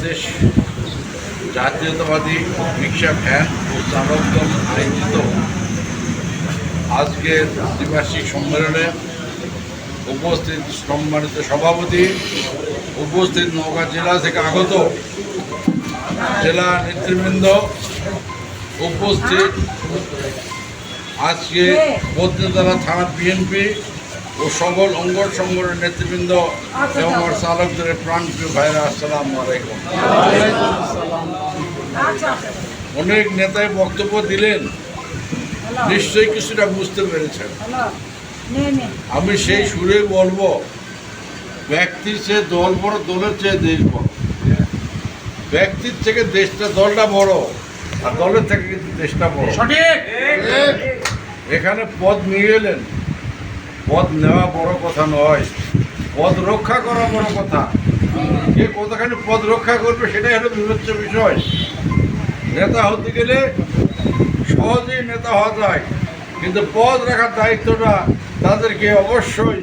বাংলাদেশ জাতীয়তাবাদী rickshaw van ও চালক দল আয়োজিত আজকের দ্বিবার্ষিক সম্মেলনে উপস্থিত সম্মানিত সভাপতি, উপস্থিত নওগাঁ জেলা থেকে আগত জেলা নেতৃবৃন্দ, উপস্থিত আজকে বদ্রীতলা থানা বিএনপি ও সকল অঙ্গ সংগঠনের নেতৃবৃন্দ এবং আমার চালকদের প্রাণপ্রিয় ভাইরা, আসসালামু আলাইকুম। অনেক নেতাই বক্তব্য দিলেন, নিশ্চয়ই কিছুটা বুঝতে পেরেছেন। আমি সেই সুরে বলবো, ব্যক্তির চেয়ে দল বড়, দলের চেয়ে দেশ বড়। ব্যক্তির থেকে দলটা বড়, আর দলের থেকে কিন্তু দেশটা বড়। এখানে পদ নিয়ে এলেন, পদ নেওয়া বড় কথা নয়, পদ রক্ষা করা বড় কথা। কে কতখানি পদ রক্ষা করবে সেটাই হলো বিবেচ্য বিষয়। নেতা হতে গেলে সহজেই নেতা হওয়া যায়, কিন্তু পদ রাখার দায়িত্বটা তাদেরকে অবশ্যই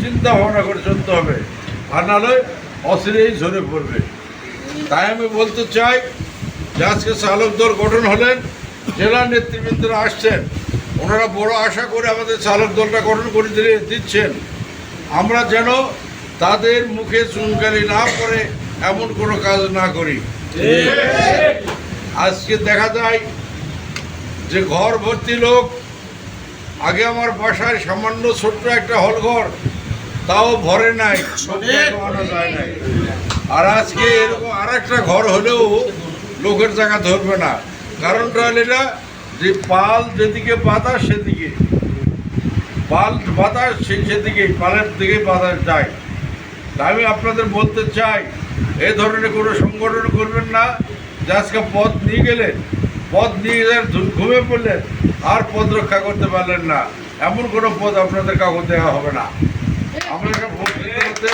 চিন্তা ভাবনা করে চলতে হবে, আর নাহলে অচিরেই ঝরে পড়বে। তাই আমি বলতে চাই যে আজকে চালক দল গঠন হলেন, জেলা নেতৃবৃন্দরা আসছেন, ওনারা বড় আশা করে আমাদের চালক দলটা গঠন করে দিচ্ছেন। আমরা যেন তাদের মুখে চুনকালি না করে এমন কোনো কাজ না করি। আজকে দেখা যায় যে ঘর ভর্তি লোক, আগে আমার বাসায় সামান্য ছোট্ট একটা হল ঘর, তাও ভরে নাই, আনা যায় নাই। আর আজকে এরকম আর একটা ঘর হলেও লোকের জায়গা ধরবে না। কারণটা হল এটা যে পাল যেদিকে বাতাস সেদিকে, পাল বাতাস সেদিকে, পালের দিকে বাতাস যায়। আমি আপনাদের বলতে চাই, এই ধরনের কোনো সংগঠন করবেন না যে আজকে পদ নিয়ে গেলেন, পদ নিয়ে ঘুমে পড়লেন আর পদ রক্ষা করতে পারলেন না, এমন কোনো পদ আপনাদের কাউকে দেওয়া হবে না। আমরা একটা বক্তৃতাতে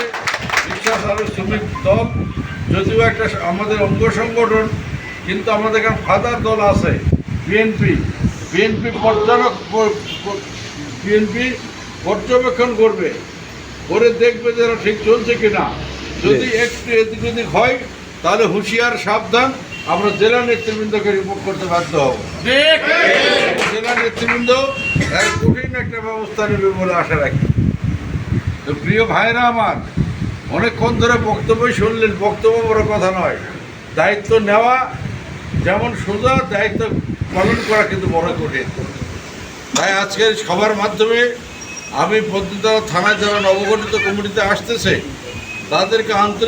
রিক্সা চালক শ্রমিক দল যদিও একটা আমাদের অঙ্গ সংগঠন, কিন্তু আমাদের এখানে ফাদার দল আছে বিএনপি। বিএনপি পর্যবেক্ষণ করবে, করে দেখবে যে এরা ঠিক চলছে কিনা। যদি একটু এদিক ওদিক হয় তাহলে হুঁশিয়ার, সাবধান, আমরা জেলা নেতৃবৃন্দকে রিপোর্ট করতে বাধ্য হব। জেলা নেতৃবৃন্দ এর কঠিন একটা ব্যবস্থা নেবে বলে আশা রাখি। তো প্রিয় ভাইরা আমার, অনেকক্ষণ ধরে বক্তব্যই শুনলেন। বক্তব্য বড় কথা নয়, দায়িত্ব নেওয়া যেমন সোজা, দায়িত্ব পালন করা কিন্তু বড় কঠিন। তাই আজকের সবার মাধ্যমে আমি বদ্রীতলা থানায় যারা নবগঠিত কমিটিতে আসতেছে তাদেরকে আন্তরিক